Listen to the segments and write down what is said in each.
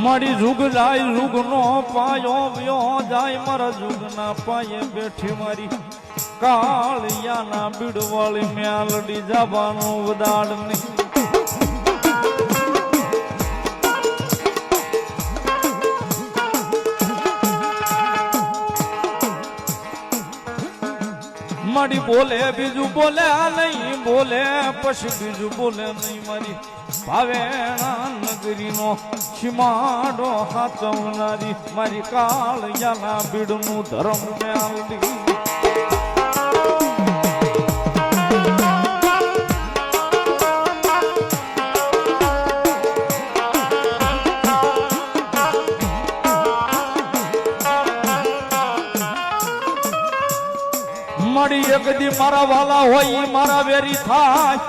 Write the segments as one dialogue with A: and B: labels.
A: મારી જુગ જાય જુગ નો પાયો વ્યો જાય મારા જુગ ના પાયે બેઠી મારી કાળિયાના બીડવાળી મ્યાલડી જવાનું વદાડ નહીં મારી બોલે બીજું બોલે નહીં બોલે પછી બીજું બોલે નહીં મારી ભાવેણા નગરી નો સીમાડો હાચવનારી મારી કાળિયાના બીડનું ધર્મ મ્યાલડી મળી એક દી મારા વાલા હોય મારા વેરી થાય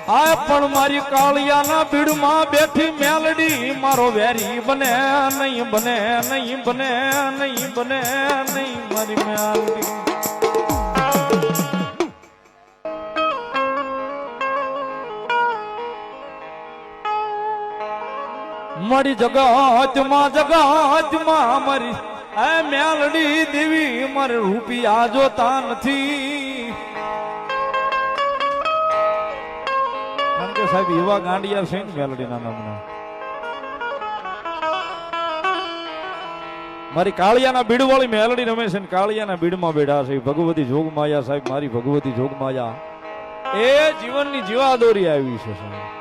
A: આ પણ મારી કાળિયાના બીડમાં બેઠી મેલડી મારો વેરી બને નહીં બને નહીં બને નહીં બને નહીં મારી મેલડી મારી જગતમાં મારી આ મેલડી દેવી મારે રૂપિયા જોતા નથી કારણ કે સાહેબ એવા ગાંડિયા છે ને મેલડીના નામના મારી કાળિયાના બીડ વાળી મેલડી રમે છે ને કાળિયાના બીડમાં બેઠા છે ભગવતી જોગમાયા સાહેબ મારી ભગવતી જોગમાયા એ જીવનની જીવાદોરી આવી છે સાહેબ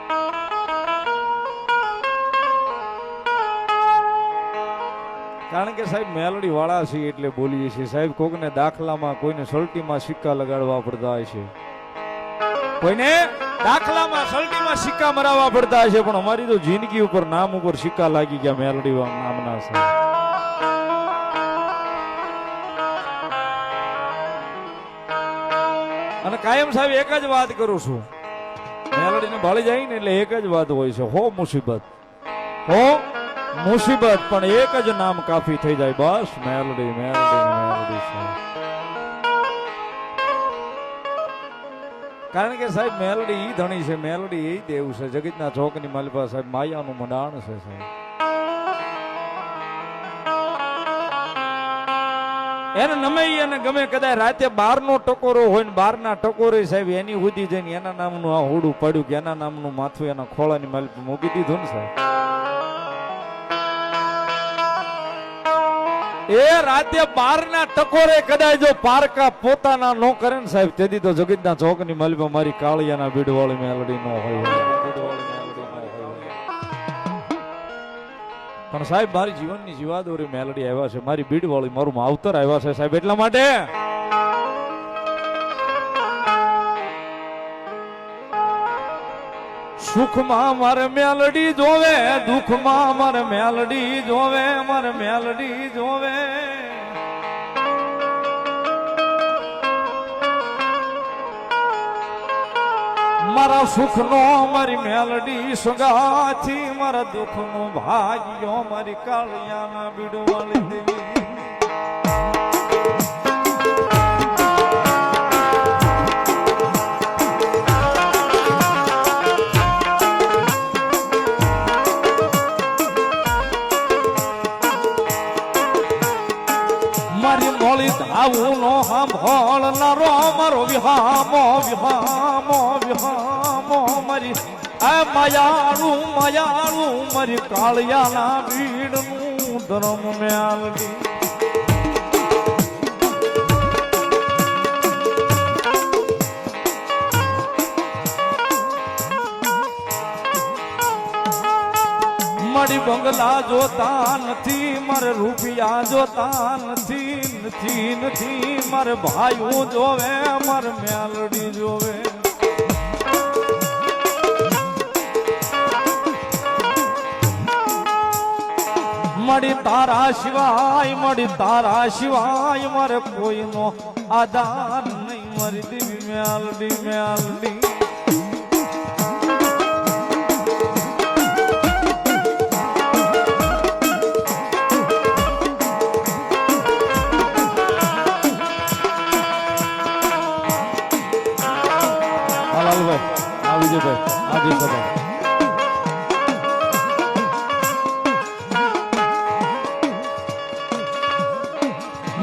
A: કારણ કે સાહેબ મેલડી વાળા છે એટલે બોલીએ છીએ સાહેબ કોકને દાખલામાં કોઈને સલટીમાં સિક્કા લગાડવા પડતા હોય છે કોઈને દાખલામાં સલટીમાં સિક્કા મરાવવા પડતા હોય છે પણ અમારી તો જિંદગી ઉપર નામ ઉપર સિક્કા લાગી ગયા મેલડી નામના છે અને કાયમ સાહેબ એક જ વાત કરું છું મેલડીને ભાળી જાય ને એટલે એક જ વાત હોય છે હો મુસીબત પણ એક જ નામ કાફી થઈ જાય બસ મેલડી મેલડી મેલડી કારણ કે સાહેબ મેલડી ઈ ધણી છે મેલડી ઈ દેવ છે જગતના ચોકની માલપા સાહેબ માયાનું મંડાણ છે સાહેબ એને નમે અને ગમે કદાચ રાતે 12 નો ટકોરો હોય ને 12 ના ટકોરે સાહેબ એની સુધી જઈને એના નામનું આ હોડું પડ્યું કે એના નામનું માથું એના ખોળાની માલપા મૂકી દીધું ને સાહેબ એ રાતે 12 ના ટકોરે કદાચ જો પારકા પોતાના નો કરે ને સાહેબ તેથી તો જગતના ચોકની માલપા મારી કાળિયાના બીડવાળી મેલડી નો હોય પણ સાહેબ મારી જીવનની જીવાદોરી મેલડી આવ્યા છે મારી બીડવાળી મારું માવતર આવ્યા છે સાહેબ એટલા માટે સુખમાં મારે મેલડી જોવે દુઃખમાં મારે મેલડી જોવે મારે મેલડી જોવે મારા સુખનો મારી મેલડી સગાથી મારા દુઃખનો ભાગ્યો મારી કાળિયાના બીડવાળી દેવી ધાવું નો સાંભળનારો મારો વિહામો વિહામો વિહામો મારી આ માયાળું માયાળું મારી કાળિયાના બીડનું ધર્મ મેલડી મારી બંગલા જોતા નથી મારે રૂપિયા જોતા નથી નથી નથી મારે ભાઈઓ જોવે મારે મેલડી જોવે મળી તારા સિવાય મારે કોઈનો આધાર નહીં મારી દેવી મેલડી મેલડી વિજયભાઈ આજે સભા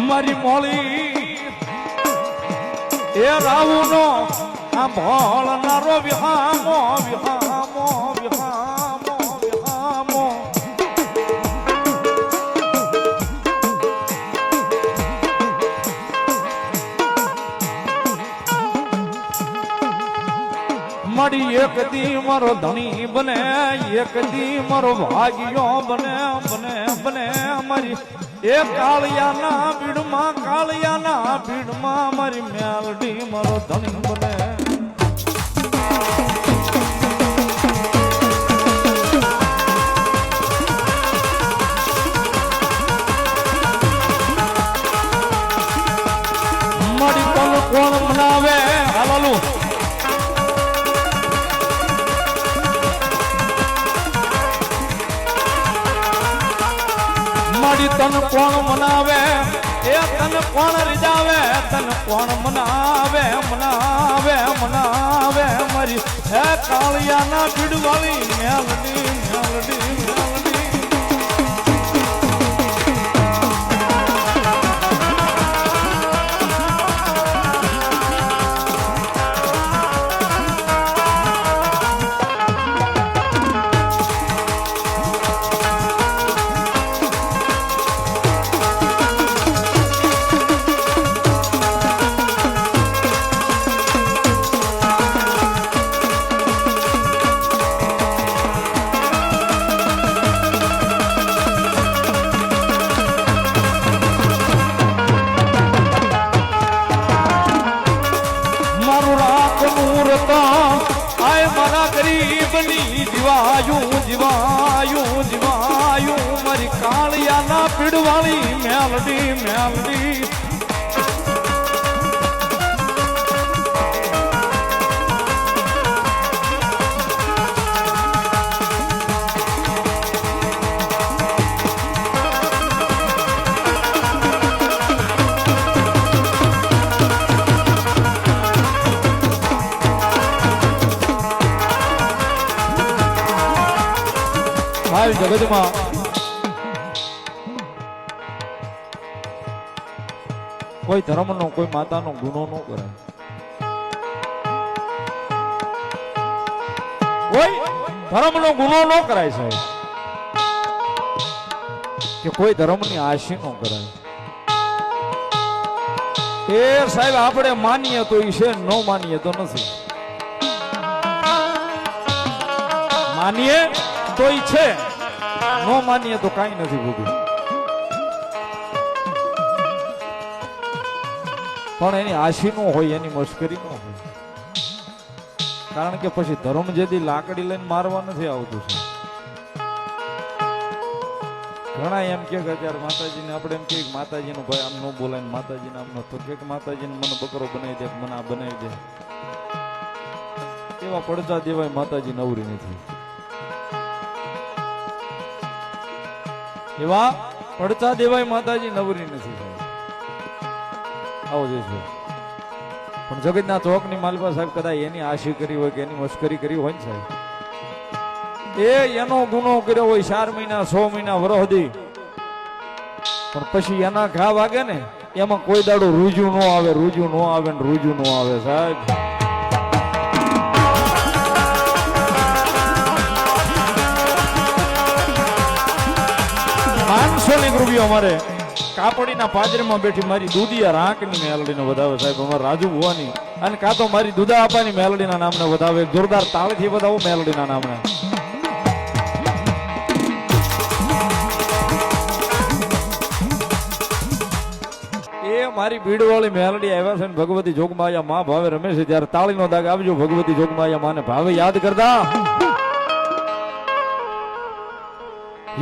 A: મારી મોળી એ રાવુનો આ ભોળનારો વિહામો વિહામો વિહામો વિહામો મારી એક દી મારો ધણી બને એક દી મારો ભાગ્યો બને બને બને મારી એ કાળિયાના ભીડમાં મારી મેલડી મારો ધણી બને મારી તન કોણ મનાવે હાલાલું મારી તન કોણ મનાવે એ તન કોણ રીજાવે તન કોણ મનાવે મનાવે મનાવે મારી હે કાળિયાના ભીડવાળી મેલડી મેલડી મેલડી જીવાયું જીવાયું મારી કાળિયાના પીડવાળી મેલડી મેલડી જગતમાં કોઈ ધર્મનો કોઈ માતાનો ગુનો ન કરાય કોઈ ધર્મનો ગુનો ન કરાય સાહેબ કે કોઈ ધર્મની આશી ન કરાય એ સાહેબ આપણે માનીએ તો ઈ છે ન માનીએ તો નથી માનીએ તો ઈ છે નો માનીએ તો કાંઈ નથી ભૂગ્યું પણ એની આશી નો હોય એની મશ્કરી નો હોય કારણ કે પછી ધર્મ જેથી લાકડી લઈને મારવા નથી આવતું છે ઘણા એમ કે અત્યારે માતાજીને આપણે એમ કે માતાજીનું ભાઈ આમ ન બોલાય માતાજીને આમ ન તો કે માતાજીને મને બકરો બનાવી દે મને આ બનાવી દે એવા પડતા દેવાય માતાજી નવરી નથી એવા પડતા દેવાય માતાજી નવરી નથી આવો જઈશું પણ જગતના ચોક ની માલપા સાહેબ કદાચ એની આશી કરી હોય કે એની મશ્કરી કરી હોય ને સાહેબ એ એનો ગુનો કર્યો હોય 4 મહિના 6 મહિના વરહદી પણ પછી એના ઘા વાગે ને એમાં કોઈ દાડો રૂજુ ન આવે રૂજુ ન આવે ને રૂજુ ન આવે સાહેબ રૂપિયો અમારે કાપડીના પાદરીમાં બેઠી મારી દૂધિયા રાંકની મેલડીને વધાવે સાહેબ અમારે રાજુ ભુવાની અને કાં તો મારી દૂધા આપાની મેલડીના નામને વધાવે જોરદાર તાળીથી વધાવો મેલડીના નામને એ મારી ભીડવાળી મેલડી આવ્યા છે ને ભગવતી જોગમાયા માં ભાવે રમે છે ત્યારે તાળીનો દાગ આવજો ભગવતી જોગમાયા માને ભાવે યાદ કરતા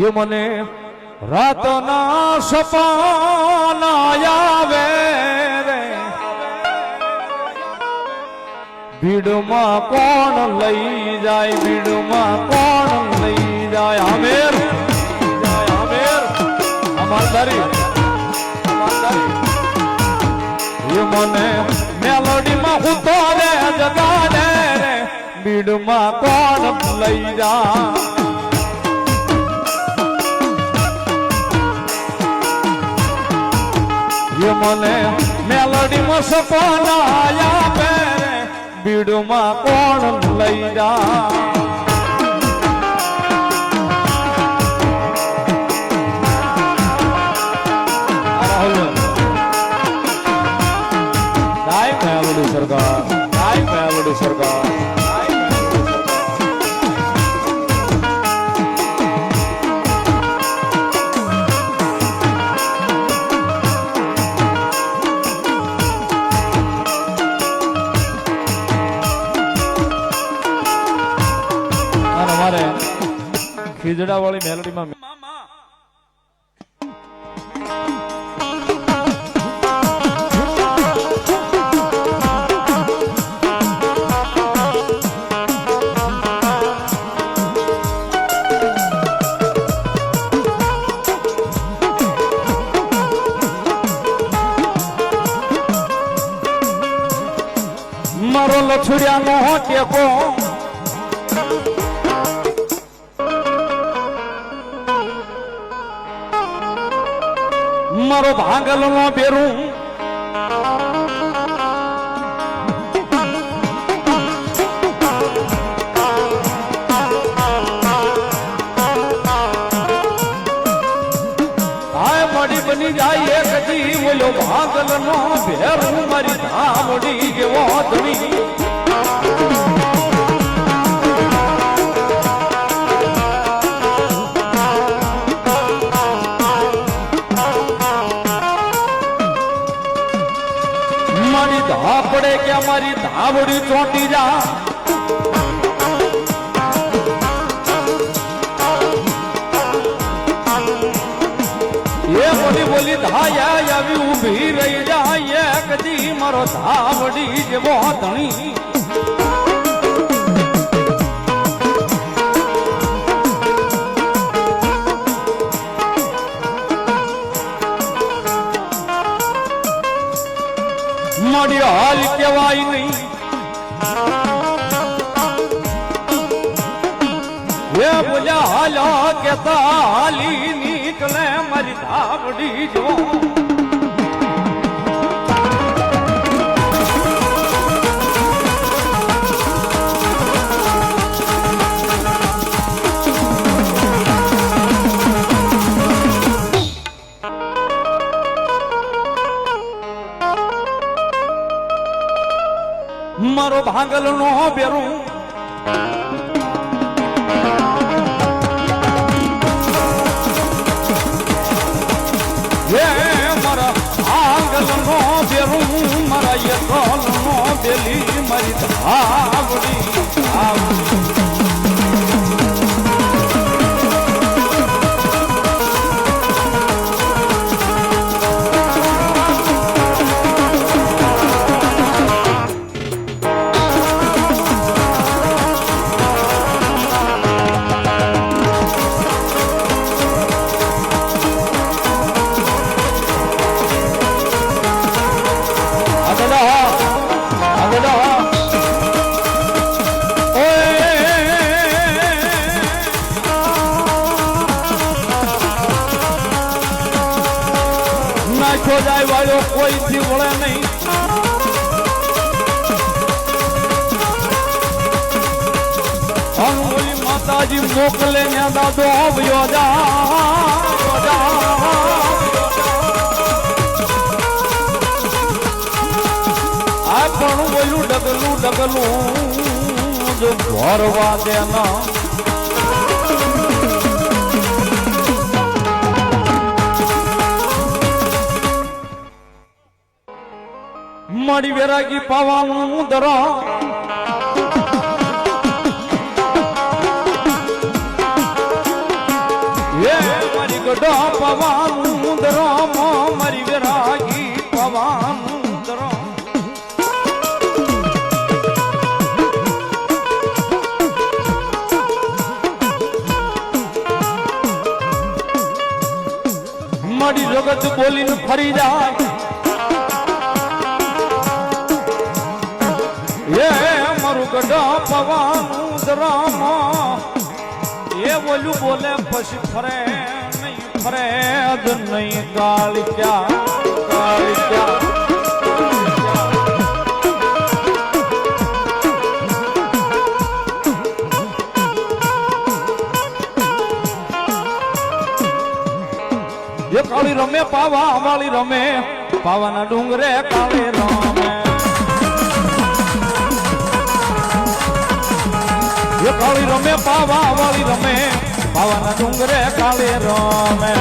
A: એ મને રાતના સપના આવે રે ભીડમાં કોણ લઈ જાય ભીડમાં કોણ લઈ જાય આમેર અમારદારી એ મને મેલોડીમાં હું તો રે જગાડે રે બીડમાં કોણ લઈ જા મને મેલડીમાં સપના આયા પેરે બીડમાં કોણ લઈ જા સરકાર સરકાર ખીજડા વાળી મેલડીમાં મારો લછુડિયાનો ટેકો મારો ભાંગલ નો બેરું હાય મળી બની જાય એક દી ઓલો ભાંગલ નો બેરું મારી ધામડી જેવો ધણી પડે કે અમારી ધાવડી ચોંટી જા એ બોલી બોલી ધાયા આવી ઊભી રહી જાય કદી મારો ધાવડી જેવો ધણી મારી હાલ કેવાય નહીં એ બોલ્યા હાલો કેતા હાલી નીકળે મારી ધાવડી જો મારો ભાંગલ નો બેરું મારા ભાંગલ નો બેરું મારા યકોલ નો બેલી મારી ધાવડી નાખો જાય વાળો કોઈથી વળે નહીં અનમોલી માતાજી મોકલે ને દાદો આવ્યો આ પણ બોલું ડગલું જો ભરવા દેના મારી વેરાગી પાવાનું દરા એ મારી ગઢા પાવાનું દરા મારી વેરાગી પાવાનું દરા મારી જગત બોલીને ફરી જાય એ મારું ગઢા પવાનું બોલ્યું બોલે પછી ફરે નહીં ફરે જ નહીં કાળિયા કાળિયા એ કાળી રમે પાવા અમાળી રમે પાવાના ડુંગરે કાળે રમે એ કાળી રમે પાવા અમાળી રમે પાવાના ડુંગરે કાળે રમે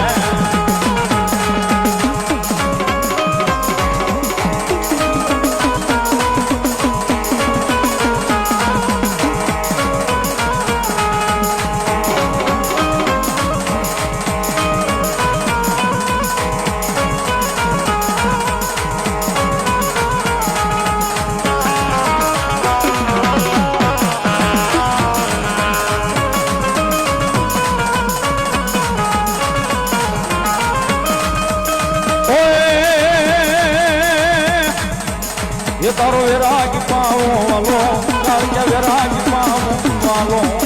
A: તારો વિરાગ પાવો વાલો કાળિયા વિરાગ પાવો વાલો